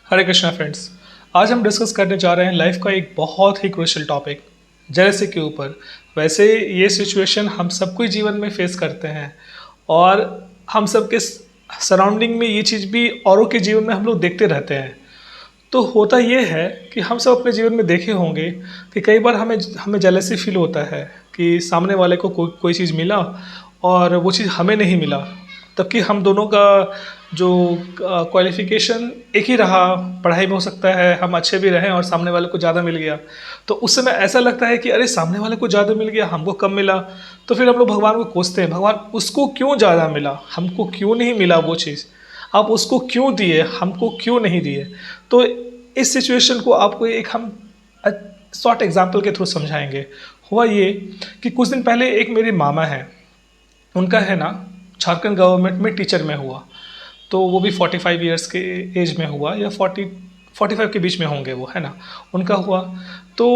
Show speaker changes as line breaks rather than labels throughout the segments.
हरे Krishna friends. आज हम discuss करने जा रहे हैं लाइफ का एक बहुत ही क्रूशियल टॉपिक, जेलसी के ऊपर। वैसे ये सिचुएशन हम सबको ही जीवन में फेस करते हैं और हम सबके सराउंडिंग में ये चीज़ भी औरों के जीवन में हम लोग देखते रहते हैं। तो होता ये है कि हम सब अपने जीवन में देखे होंगे कि कई बार हमें हमें जेलसी फील होता है कि सामने वाले को कोई चीज़ मिला और वो चीज़ हमें नहीं मिला, तबकि हम दोनों का जो क्वालिफिकेशन एक ही रहा। पढ़ाई में हो सकता है हम अच्छे भी रहें और सामने वाले को ज़्यादा मिल गया, तो उस समय ऐसा लगता है कि अरे सामने वाले को ज़्यादा मिल गया, हमको कम मिला। तो फिर हम लोग भगवान को कोसते हैं, भगवान उसको क्यों ज़्यादा मिला, हमको क्यों नहीं मिला वो चीज़, आप उसको क्यों दिए, हमको क्यों नहीं दिए। तो इस सिचुएशन को आपको एक हम शॉर्ट एग्जाम्पल के थ्रू समझाएंगे। हुआ ये कि कुछ दिन पहले एक मेरे मामा हैं, उनका है ना झारखंड गवर्नमेंट में टीचर में हुआ। तो वो भी 45 ईयर्स के एज में हुआ या 45 के बीच में होंगे वो, है ना, उनका हुआ। तो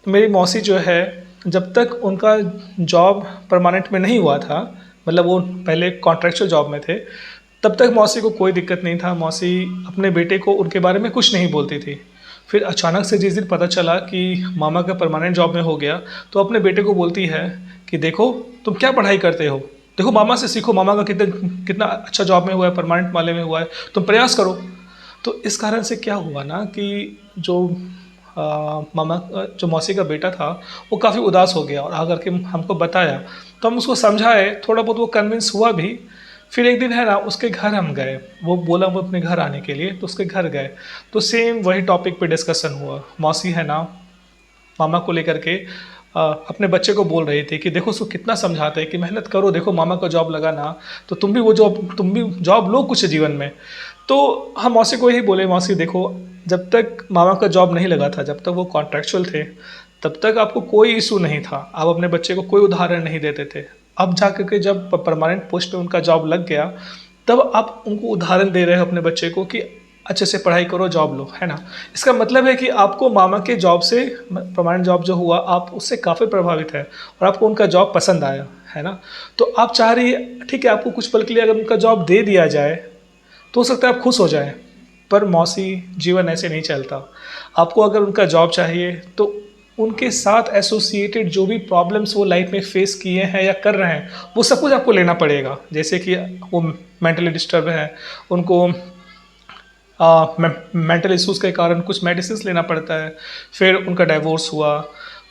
मेरी मौसी जो है, जब तक उनका जॉब परमानेंट में नहीं हुआ था, मतलब वो पहले कॉन्ट्रेक्चुअल जॉब में थे, तब तक मौसी को कोई दिक्कत नहीं था। मौसी अपने बेटे को उनके बारे में कुछ नहीं बोलती थी। फिर अचानक से जिस दिन पता चला कि मामा का परमानेंट जॉब में हो गया, तो अपने बेटे को बोलती है कि देखो तुम क्या पढ़ाई करते हो, देखो मामा से सीखो, मामा का कितना कितना अच्छा जॉब में हुआ है, परमानेंट वाले में हुआ है, तुम प्रयास करो। तो इस कारण से क्या हुआ ना कि जो जो मौसी का बेटा था वो काफ़ी उदास हो गया और आकर के हमको बताया। तो हम उसको समझाए, थोड़ा बहुत वो कन्विंस हुआ भी। फिर एक दिन है ना उसके घर हम गए, वो बोला वो अपने घर आने के लिए, तो उसके घर गए तो सेम वही टॉपिक पे डिस्कशन हुआ। मौसी है ना मामा को लेकर के अपने बच्चे को बोल रही थी कि देखो उसको कितना समझाते हैं कि मेहनत करो, देखो मामा का जॉब लगा ना, तो तुम भी जॉब लो कुछ जीवन में। तो हम मौसी को यही बोले, मौसी देखो जब तक मामा का जॉब नहीं लगा था, जब तक वो कॉन्ट्रेक्चुअल थे, तब तक आपको कोई इशू नहीं था, आप अपने बच्चे को कोई उदाहरण नहीं देते थे। अब जा करके जब परमानेंट पोस्ट पे उनका जॉब लग गया, तब आप उनको उदाहरण दे रहे हो अपने बच्चे को कि अच्छे से पढ़ाई करो, जॉब लो, है ना। इसका मतलब है कि आपको मामा के जॉब से, परमानेंट जॉब जो हुआ, आप उससे काफ़ी प्रभावित है और आपको उनका जॉब पसंद आया, है ना। तो आप चाह रही है, ठीक है, आपको कुछ पल के लिए अगर उनका जॉब दे दिया जाए तो हो सकता है आप खुश हो जाएं, पर मौसी जीवन ऐसे नहीं चलता। आपको अगर उनका जॉब चाहिए तो उनके साथ एसोसिएटेड जो भी प्रॉब्लम्स वो लाइफ में फेस किए हैं या कर रहे हैं, वो सब कुछ आपको लेना पड़ेगा। जैसे कि वो मेंटली डिस्टर्ब है, उनको मेंटल इश्यूज़ के कारण कुछ मेडिसिन लेना पड़ता है। फिर उनका डाइवोर्स हुआ,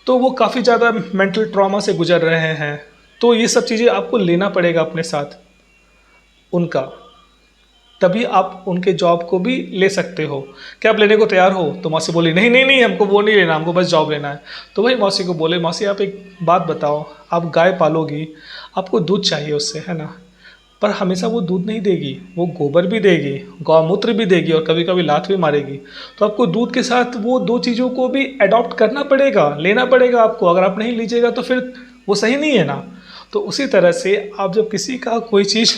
तो वो काफ़ी ज़्यादा मेंटल ट्रॉमा से गुजर रहे हैं। तो ये सब चीज़ें आपको लेना पड़ेगा अपने साथ उनका, तभी आप उनके जॉब को भी ले सकते हो। क्या आप लेने को तैयार हो? तो मौसी बोली नहीं नहीं नहीं, हमको वो नहीं लेना, हमको बस जॉब लेना है। तो वही मौसी को बोले, मौसी आप एक बात बताओ, आप गाय पालोगी, आपको दूध चाहिए उससे, है ना, पर हमेशा वो दूध नहीं देगी, वो गोबर भी देगी, गौमूत्र भी देगी और कभी कभी लात भी मारेगी। तो आपको दूध के साथ वो दो चीज़ों को भी अडॉप्ट करना पड़ेगा, लेना पड़ेगा आपको। अगर आप नहीं लीजिएगा तो फिर वो सही नहीं है ना। तो उसी तरह से आप जब किसी का कोई चीज़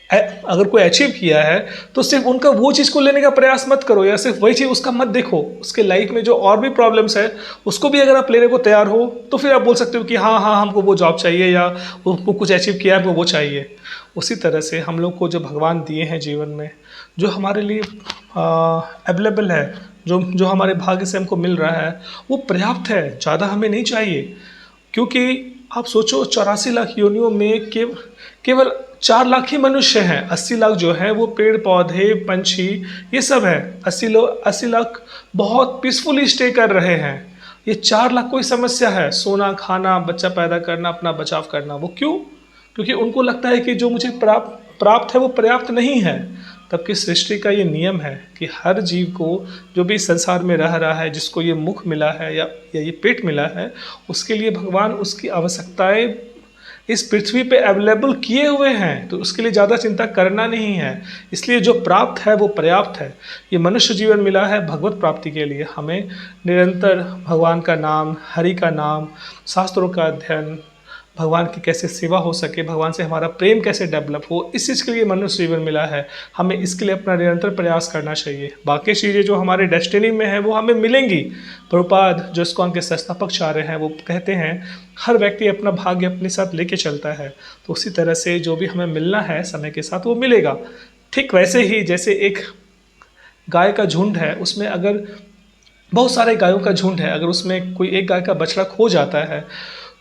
अगर कोई अचीव किया है, तो सिर्फ उनका वो चीज़ को लेने का प्रयास मत करो, या सिर्फ वही चीज़ उसका मत देखो। उसके लाइफ में जो और भी प्रॉब्लम्स है उसको भी अगर आप लेने को तैयार हो, तो फिर आप बोल सकते हो कि हाँ हाँ हमको वो जॉब चाहिए या वो कुछ अचीव किया है, हमको वो चाहिए। उसी तरह से हम लोग को जो भगवान दिए हैं जीवन में, जो हमारे लिए अवेलेबल है, जो जो हमारे भाग्य से हमको मिल रहा है, वो पर्याप्त है, ज़्यादा हमें नहीं चाहिए। क्योंकि आप सोचो 84 लाख योनियों में केवल 4 लाख ही मनुष्य हैं, 80 लाख जो है वो पेड़ पौधे पंछी ये सब है। 80 लाख बहुत पीसफुली स्टे कर रहे हैं। ये 4 लाख कोई समस्या है, सोना खाना बच्चा पैदा करना अपना बचाव करना, वो क्यों? क्योंकि उनको लगता है कि जो मुझे प्राप्त प्राप्त है वो पर्याप्त नहीं है। तब की सृष्टि का ये नियम है कि हर जीव को, जो भी संसार में रह रहा है, जिसको ये मुख मिला है या ये पेट मिला है, उसके लिए भगवान उसकी आवश्यकताएं इस पृथ्वी पे अवेलेबल किए हुए हैं। तो उसके लिए ज़्यादा चिंता करना नहीं है। इसलिए जो प्राप्त है वो पर्याप्त है। ये मनुष्य जीवन मिला है भगवत प्राप्ति के लिए। हमें निरंतर भगवान का नाम, हरि का नाम, शास्त्रों का अध्ययन, भगवान की कैसे सेवा हो सके, भगवान से हमारा प्रेम कैसे डेवलप हो, इस चीज़ के लिए मनुष्य जीवन मिला है। हमें इसके लिए अपना निरंतर प्रयास करना चाहिए। बाकी चीज़ें जो हमारे डेस्टिनी में है वो हमें मिलेंगी। प्रभुपाद जो इस्कॉन के संस्थापकचार्य हैं, वो कहते हैं हर व्यक्ति अपना भाग्य अपने साथ लेके चलता है। तो उसी तरह से जो भी हमें मिलना है समय के साथ वो मिलेगा। ठीक वैसे ही जैसे एक गाय का झुंड है, उसमें अगर बहुत सारे गायों का झुंड है, अगर उसमें कोई एक गाय का बछड़ा खो जाता है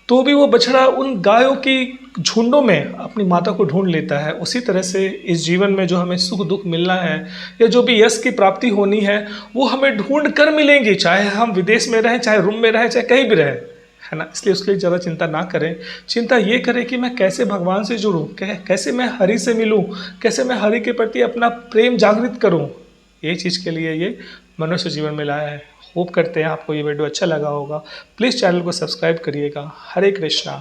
तो भी वो बछड़ा उन गायों की झुंडों में अपनी माता को ढूंढ लेता है। उसी तरह से इस जीवन में जो हमें सुख दुख मिलना है या जो भी यश की प्राप्ति होनी है वो हमें ढूंढ कर मिलेंगी, चाहे हम विदेश में रहें, चाहे रूम में रहें, चाहे कहीं भी रहें, है ना। इसलिए उसके लिए ज़्यादा चिंता ना करें। चिंता ये करें कि मैं कैसे भगवान से जुड़ूँ, कैसे मैं हरि से मिलूँ, कैसे मैं हरि के प्रति अपना प्रेम जागृत करूँ। ये चीज़ के लिए ये मनुष्य जीवन में लाया है। होप करते हैं आपको ये वीडियो अच्छा लगा होगा। प्लीज़ चैनल को सब्सक्राइब करिएगा। हरे कृष्णा।